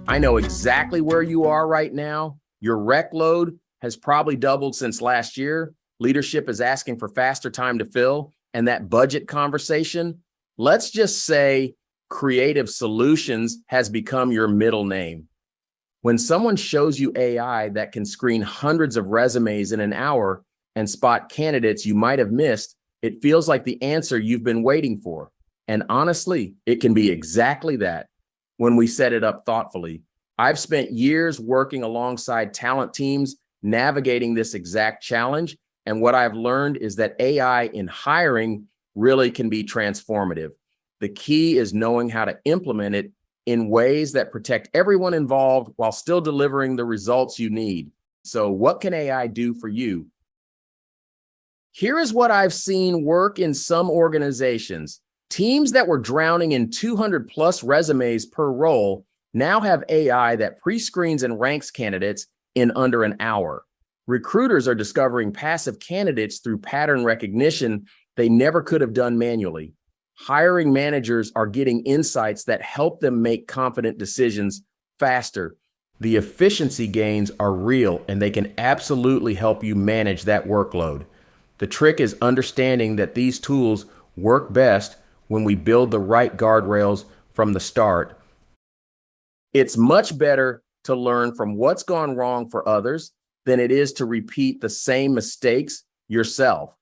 I know exactly where you are right now. Your rec load has probably doubled since last year. Leadership is asking for faster time to fill. And that budget conversation, let's just say creative solutions has become your middle name. When someone shows you AI that can screen hundreds of resumes in an hour and spot candidates you might have missed, it feels like the answer you've been waiting for. And honestly, it can be exactly that when we set it up thoughtfully. I've spent years working alongside talent teams navigating this exact challenge. And what I've learned is that AI in hiring really can be transformative. The key is knowing how to implement it in ways that protect everyone involved while still delivering the results you need. So what can AI do for you? Here is what I've seen work in some organizations. Teams that were drowning in 200 plus resumes per role now have AI that pre-screens and ranks candidates in under an hour. Recruiters are discovering passive candidates through pattern recognition they never could have done manually. Hiring managers are getting insights that help them make confident decisions faster. The efficiency gains are real, and they can absolutely help you manage that workload. The trick is understanding that these tools work best when we build the right guardrails from the start. It's much better to learn from what's gone wrong for others than it is to repeat the same mistakes yourself.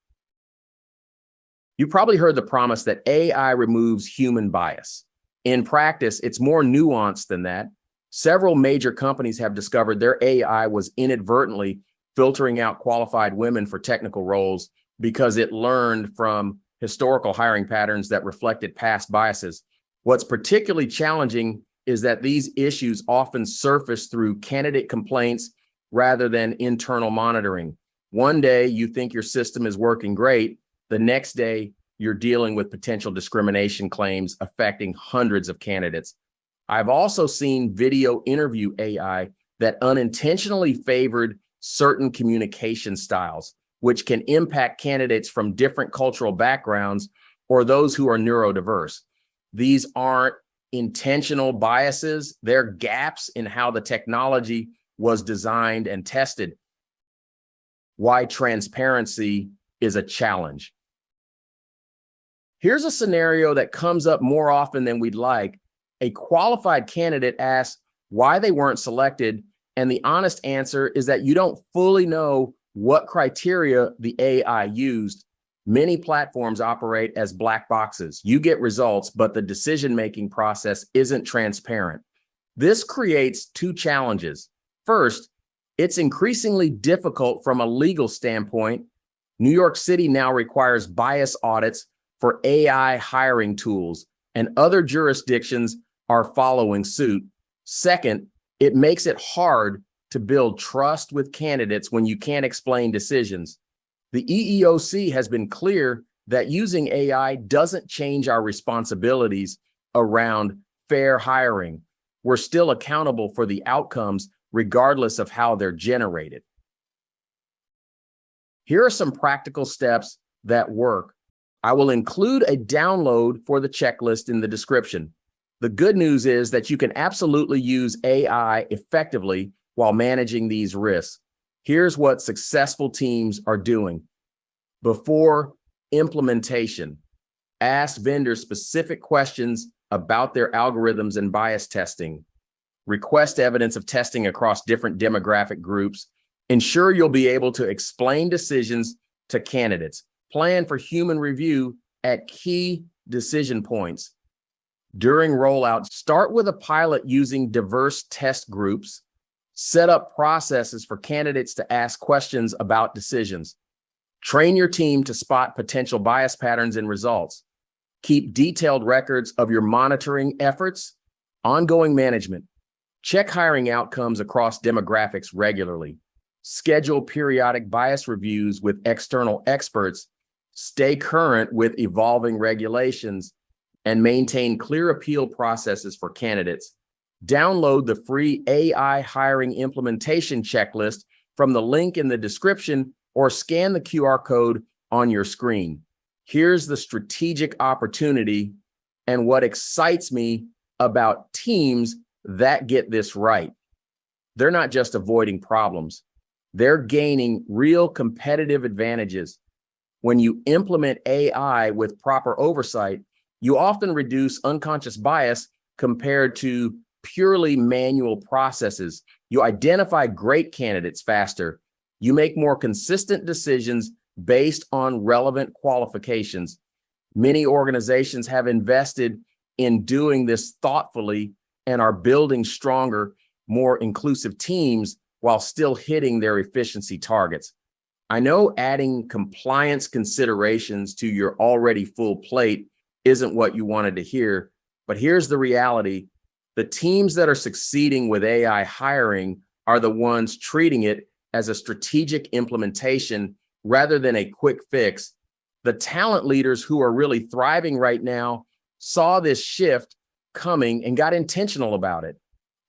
You probably heard the promise that AI removes human bias. In practice, it's more nuanced than that. Several major companies have discovered their AI was inadvertently filtering out qualified women for technical roles because it learned from historical hiring patterns that reflected past biases. What's particularly challenging is that these issues often surface through candidate complaints rather than internal monitoring. One day you think your system is working great. The next day you're dealing with potential discrimination claims affecting hundreds of candidates. I've also seen video interview AI that unintentionally favored certain communication styles, which can impact candidates from different cultural backgrounds or those who are neurodiverse. These aren't intentional biases, they're gaps in how the technology was designed and tested. Why transparency is a challenge. Here's a scenario that comes up more often than we'd like. A qualified candidate asks why they weren't selected, and the honest answer is that you don't fully know what criteria the AI used. Many platforms operate as black boxes. You get results, but the decision-making process isn't transparent. This creates two challenges. First, it's increasingly difficult from a legal standpoint. New York City now requires bias audits for AI hiring tools, and other jurisdictions are following suit. Second, it makes it hard to build trust with candidates when you can't explain decisions. The EEOC has been clear that using AI doesn't change our responsibilities around fair hiring. We're still accountable for the outcomes regardless of how they're generated. Here are some practical steps that work. I will include a download for the checklist in the description. The good news is that you can absolutely use AI effectively while managing these risks. Here's what successful teams are doing. Before implementation, ask vendors specific questions about their algorithms and bias testing. Request evidence of testing across different demographic groups. Ensure you'll be able to explain decisions to candidates. Plan for human review at key decision points. During rollout, start with a pilot using diverse test groups. Set up processes for candidates to ask questions about decisions. Train your team to spot potential bias patterns in results. Keep detailed records of your monitoring efforts. Ongoing management. Check hiring outcomes across demographics regularly. Schedule periodic bias reviews with external experts. Stay current with evolving regulations and maintain clear appeal processes for candidates. Download the free AI hiring implementation checklist from the link in the description or scan the QR code on your screen. Here's the strategic opportunity and what excites me about teams that get this right, they're not just avoiding problems, they're gaining real competitive advantages. When you implement AI with proper oversight, you often reduce unconscious bias compared to purely manual processes. You identify great candidates faster. You make more consistent decisions based on relevant qualifications. Many organizations have invested in doing this thoughtfully and are building stronger, more inclusive teams while still hitting their efficiency targets. I know adding compliance considerations to your already full plate isn't what you wanted to hear, but here's the reality. The teams that are succeeding with AI hiring are the ones treating it as a strategic implementation rather than a quick fix. The talent leaders who are really thriving right now saw this shift coming and got intentional about it.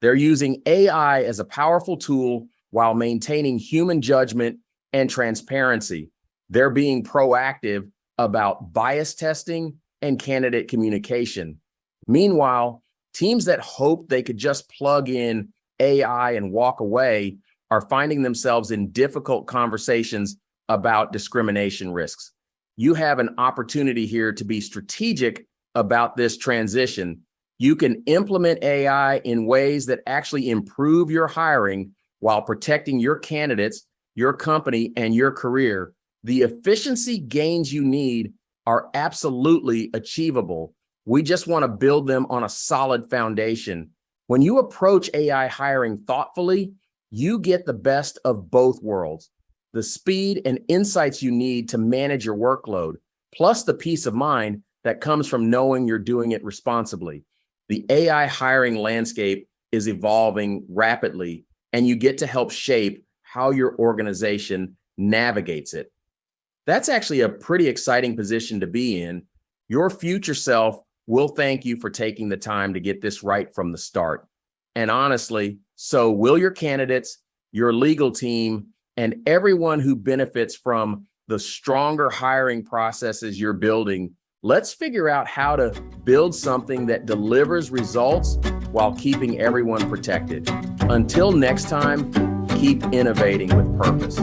They're using AI as a powerful tool while maintaining human judgment and transparency. They're being proactive about bias testing and candidate communication. Meanwhile, teams that hoped they could just plug in AI and walk away are finding themselves in difficult conversations about discrimination risks. You have an opportunity here to be strategic about this transition. You can implement AI in ways that actually improve your hiring while protecting your candidates, your company, and your career. The efficiency gains you need are absolutely achievable. We just want to build them on a solid foundation. When you approach AI hiring thoughtfully, you get the best of both worlds, the speed and insights you need to manage your workload, plus the peace of mind that comes from knowing you're doing it responsibly. The AI hiring landscape is evolving rapidly, and you get to help shape how your organization navigates it. That's actually a pretty exciting position to be in. Your future self will thank you for taking the time to get this right from the start. And honestly, so will your candidates, your legal team, and everyone who benefits from the stronger hiring processes you're building. Let's figure out how to build something that delivers results while keeping everyone protected. Until next time, keep innovating with purpose.